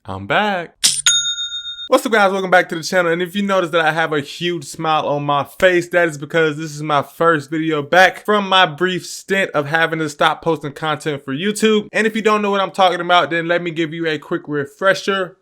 I'm back. What's up, guys? Welcome back to the channel. And if you notice that I have a huge smile on my face, that is because this is my first video back from my brief stint of having to stop posting content for YouTube. And if you don't know what I'm talking about, then let me give you a quick refresher.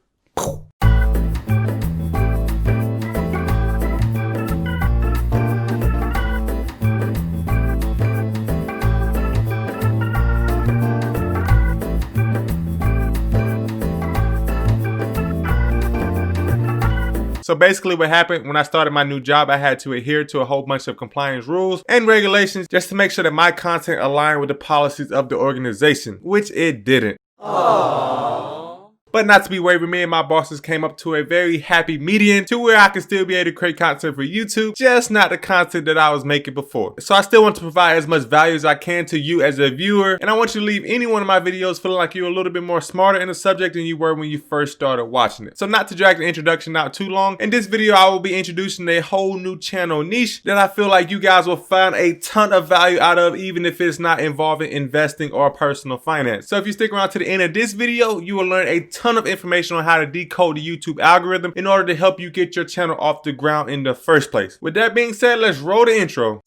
So basically what happened when I started my new job, I had to adhere to a whole bunch of compliance rules and regulations just to make sure that my content aligned with the policies of the organization, which it didn't. Aww. But not to be wavering, me and my bosses came up to a very happy median to where I could still be able to create content for YouTube, just not the content that I was making before. So I still want to provide as much value as I can to you as a viewer, and I want you to leave any one of my videos feeling like you're a little bit more smarter in the subject than you were when you first started watching it. So not to drag the introduction out too long, in this video I will be introducing a whole new channel niche that I feel like you guys will find a ton of value out of, even if it's not involving investing or personal finance. So if you stick around to the end of this video, you will learn a ton of information on how to decode the YouTube algorithm in order to help you get your channel off the ground in the first place. With that being said, let's roll the intro.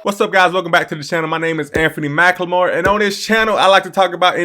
What's up, guys? Welcome back to the channel. My name is Anthony McLemore, and on this channel I like to talk about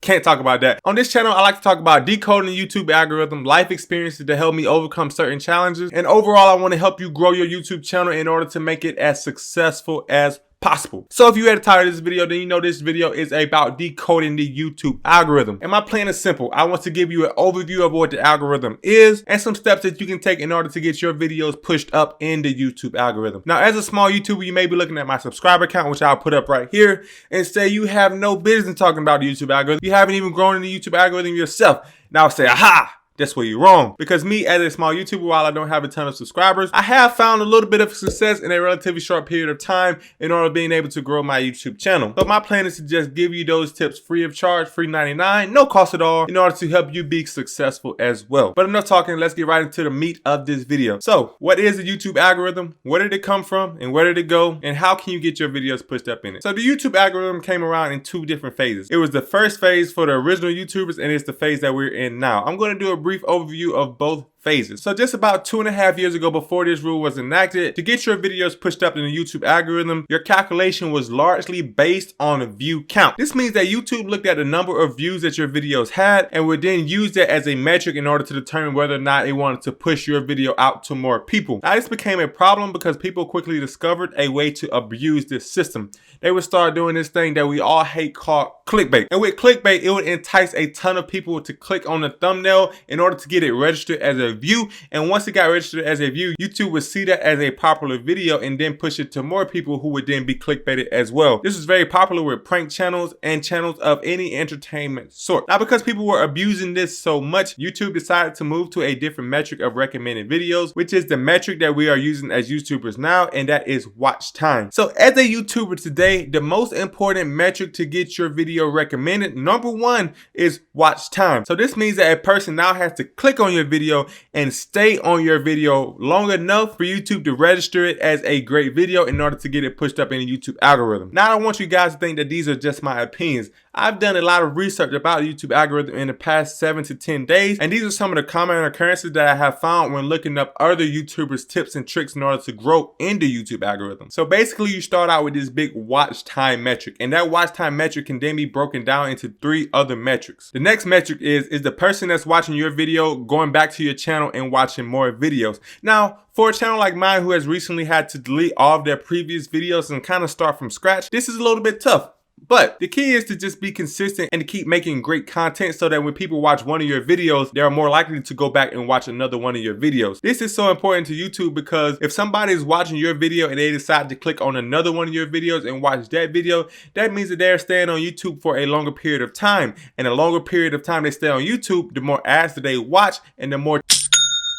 can't talk about that. On this channel, I like to talk about decoding the YouTube algorithm, life experiences to help me overcome certain challenges, and overall I want to help you grow your YouTube channel in order to make it as successful as possible. So if you had a title of this video, then you know this video is about decoding the YouTube algorithm. And my plan is simple. I want to give you an overview of what the algorithm is and some steps that you can take in order to get your videos pushed up in the YouTube algorithm. Now, as a small YouTuber, you may be looking at my subscriber count, which I'll put up right here, and say you have no business talking about the YouTube algorithm. You haven't even grown in the YouTube algorithm yourself. Now say, aha! That's where you're wrong. Because me, as a small YouTuber, while I don't have a ton of subscribers, I have found a little bit of success in a relatively short period of time in order of being able to grow my YouTube channel. So my plan is to just give you those tips free of charge, free 99, no cost at all, in order to help you be successful as well. But enough talking, let's get right into the meat of this video. So what is the YouTube algorithm? Where did it come from? And where did it go? And how can you get your videos pushed up in it? So the YouTube algorithm came around in two different phases. It was the first phase for the original YouTubers, and it's the phase that we're in now. I'm going to do a brief overview of both phases. So just about 2.5 years ago, before this rule was enacted, to get your videos pushed up in the YouTube algorithm, your calculation was largely based on a view count. This means that YouTube looked at the number of views that your videos had and would then use that as a metric in order to determine whether or not it wanted to push your video out to more people. Now this became a problem because people quickly discovered a way to abuse this system. They would start doing this thing that we all hate called clickbait. And with clickbait, it would entice a ton of people to click on the thumbnail in order to get it registered as a view, and once it got registered as a view, YouTube would see that as a popular video and then push it to more people who would then be clickbaited as well. This is very popular with prank channels and channels of any entertainment sort. Now, because people were abusing this so much, YouTube decided to move to a different metric of recommended videos, which is the metric that we are using as YouTubers now, and that is watch time. So as a YouTuber today, the most important metric to get your video recommended, number one, is watch time. So this means that a person now has to click on your video and stay on your video long enough for YouTube to register it as a great video in order to get it pushed up in the YouTube algorithm. Now, I don't want you guys to think that these are just my opinions. I've done a lot of research about the YouTube algorithm in the past 7 to 10 days, and these are some of the common occurrences that I have found when looking up other YouTubers' tips and tricks in order to grow in the YouTube algorithm. So basically, you start out with this big watch time metric, and that watch time metric can then be broken down into 3 other metrics. The next metric is the person that's watching your video going back to your channel and watching more videos. Now, for a channel like mine who has recently had to delete all of their previous videos and kind of start from scratch, this is a little bit tough. But the key is to just be consistent and to keep making great content so that when people watch one of your videos, they are more likely to go back and watch another one of your videos. This is so important to YouTube because if somebody is watching your video and they decide to click on another one of your videos and watch that video, that means that they're staying on YouTube for a longer period of time. And the longer period of time they stay on YouTube, the more ads that they watch and the more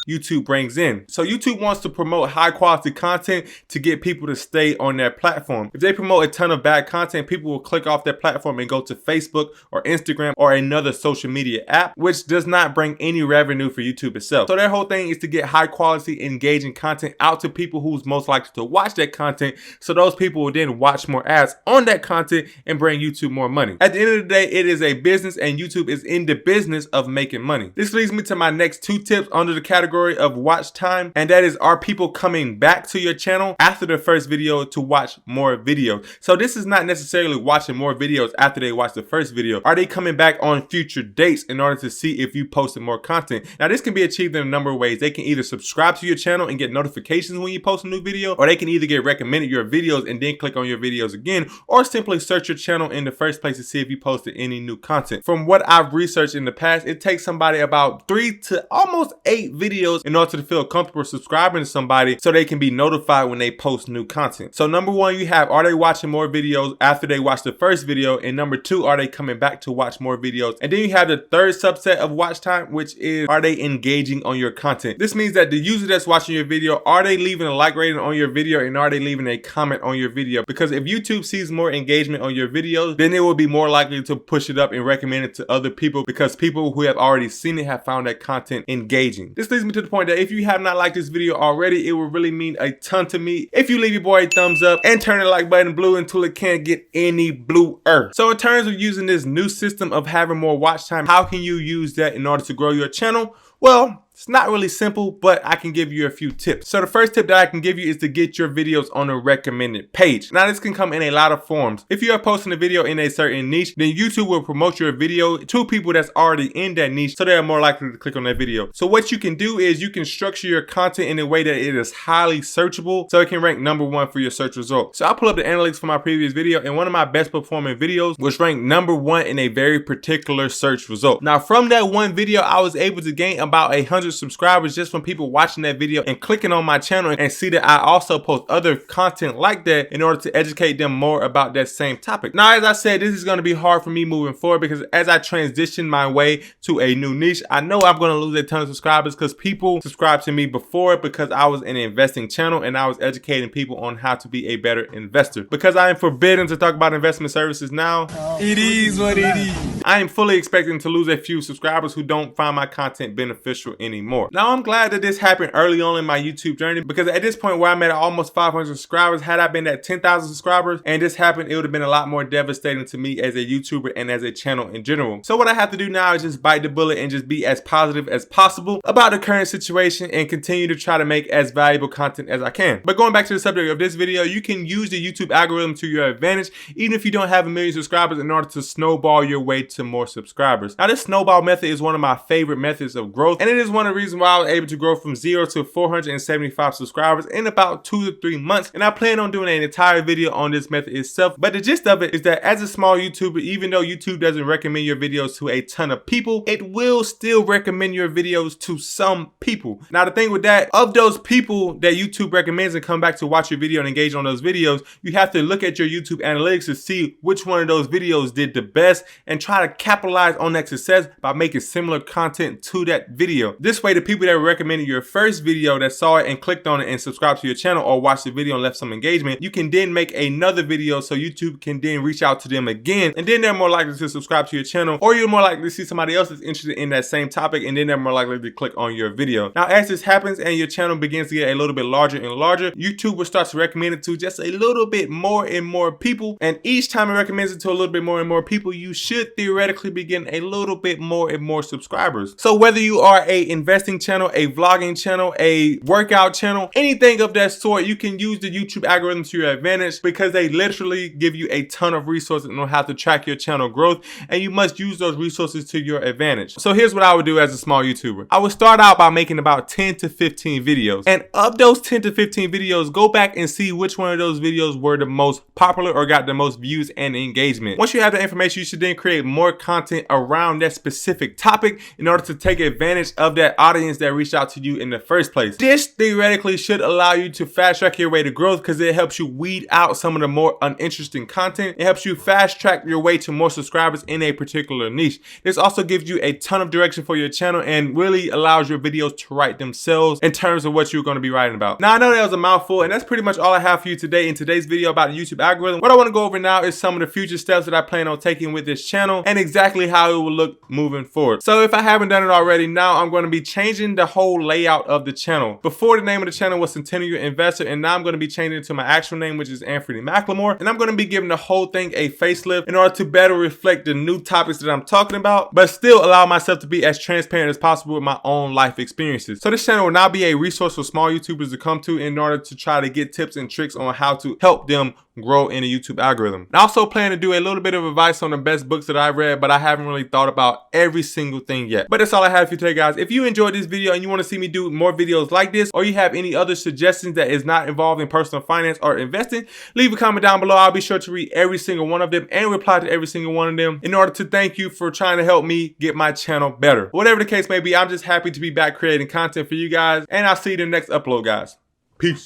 YouTube brings in. So YouTube wants to promote high quality content to get people to stay on their platform. If they promote a ton of bad content, people will click off their platform and go to Facebook or Instagram or another social media app, which does not bring any revenue for YouTube itself. So their whole thing is to get high quality, engaging content out to people who's most likely to watch that content, so those people will then watch more ads on that content and bring YouTube more money. At the end of the day, it is a business and YouTube is in the business of making money. This leads me to my next 2 tips under the category of watch time, and that is, are people coming back to your channel after the first video to watch more videos? So this is not necessarily watching more videos after they watch the first video. Are they coming back on future dates in order to see if you posted more content? Now this can be achieved in a number of ways. They can either subscribe to your channel and get notifications when you post a new video, or they can either get recommended your videos and then click on your videos again, or simply search your channel in the first place to see if you posted any new content. From what I've researched in the past, it takes somebody about 3 to almost 8 videos in order to feel comfortable subscribing to somebody so they can be notified when they post new content. So number 1, you have, are they watching more videos after they watch the first video? And number 2, are they coming back to watch more videos? And then you have the third subset of watch time, which is, are they engaging on your content? This means that the user that's watching your video, are they leaving a like rating on your video, and are they leaving a comment on your video? Because if YouTube sees more engagement on your videos, then it will be more likely to push it up and recommend it to other people, because people who have already seen it have found that content engaging. This leads me to the point that if you have not liked this video already, it will really mean a ton to me if you leave your boy a thumbs up and turn the like button blue until it can't get any bluer. So in terms of using this new system of having more watch time, how can you use that in order to grow your channel? Well, it's not really simple, but I can give you a few tips. So the first tip that I can give you is to get your videos on a recommended page. Now this can come in a lot of forms. If you are posting a video in a certain niche, then YouTube will promote your video to people that's already in that niche, so they are more likely to click on that video. So what you can do is you can structure your content in a way that it is highly searchable, so it can rank number 1 for your search results. So I'll pull up the analytics for my previous video, and one of my best performing videos was ranked number 1 in a very particular search result. Now from that one video, I was able to gain about 100 subscribers just from people watching that video and clicking on my channel, and see that I also post other content like that in order to educate them more about that same topic. Now, as I said, this is going to be hard for me moving forward, because as I transition my way to a new niche, I know I'm going to lose a ton of subscribers, because people subscribed to me before because I was an investing channel and I was educating people on how to be a better investor. Because I am forbidden to talk about investment services now, it is what it is. I am fully expecting to lose a few subscribers who don't find my content beneficial anymore. Now I'm glad that this happened early on in my YouTube journey, because at this point where I'm at almost 500 subscribers, had I been at 10,000 subscribers and this happened, it would have been a lot more devastating to me as a YouTuber and as a channel in general. So what I have to do now is just bite the bullet and just be as positive as possible about the current situation and continue to try to make as valuable content as I can. But going back to the subject of this video, you can use the YouTube algorithm to your advantage, even if you don't have 1 million subscribers, in order to snowball your way to more subscribers. Now this snowball method is one of my favorite methods of growth, and it is one of the reasons why I was able to grow from 0 to 475 subscribers in about 2 to 3 months. And I plan on doing an entire video on this method itself. But the gist of it is that as a small YouTuber, even though YouTube doesn't recommend your videos to a ton of people, it will still recommend your videos to some people. Now the thing with that, of those people that YouTube recommends and come back to watch your video and engage on those videos, you have to look at your YouTube analytics to see which one of those videos did the best and try to capitalize on that success by making similar content to that video. This way, the people that recommended your first video that saw it and clicked on it and subscribed to your channel or watched the video and left some engagement, you can then make another video so YouTube can then reach out to them again, and then they're more likely to subscribe to your channel, or you're more likely to see somebody else that's interested in that same topic, and then they're more likely to click on your video. Now as this happens and your channel begins to get a little bit larger and larger, YouTube will start to recommend it to just a little bit more and more people, and each time it recommends it to a little bit more and more people, you should theoretically be getting a little bit more and more subscribers. So whether you are a investing channel, a vlogging channel, a workout channel, anything of that sort, you can use the YouTube algorithm to your advantage, because they literally give you a ton of resources on how to track your channel growth, and you must use those resources to your advantage. So here's what I would do as a small YouTuber. I would start out by making about 10 to 15 videos, and of those 10 to 15 videos, go back and see which one of those videos were the most popular or got the most views and engagement. Once you have that information, you should then create more more content around that specific topic in order to take advantage of that audience that reached out to you in the first place. This theoretically should allow you to fast track your way to growth because it helps you weed out some of the more uninteresting content. It helps you fast track your way to more subscribers in a particular niche. This also gives you a ton of direction for your channel and really allows your videos to write themselves in terms of what you're going to be writing about. Now, I know that was a mouthful, and that's pretty much all I have for you today in today's video about the YouTube algorithm. What I want to go over now is some of the future steps that I plan on taking with this channel and exactly how it will look moving forward. So if I haven't done it already, now I'm going to be changing the whole layout of the channel. Before, the name of the channel was Centennial Investor, and now I'm going to be changing it to my actual name, which is Anthony McLemore, and I'm going to be giving the whole thing a facelift in order to better reflect the new topics that I'm talking about, but still allow myself to be as transparent as possible with my own life experiences. So this channel will now be a resource for small YouTubers to come to in order to try to get tips and tricks on how to help them grow in the YouTube algorithm. I also plan to do a little bit of advice on the best books that I read, but I haven't really thought about every single thing yet. But that's all I have for you today, guys. If you enjoyed this video and you want to see me do more videos like this, or you have any other suggestions that is not involved in personal finance or investing, leave a comment down below. I'll be sure to read every single one of them and reply to every single one of them in order to thank you for trying to help me get my channel better. Whatever the case may be, I'm just happy to be back creating content for you guys, and I'll see you in the next upload, guys. Peace.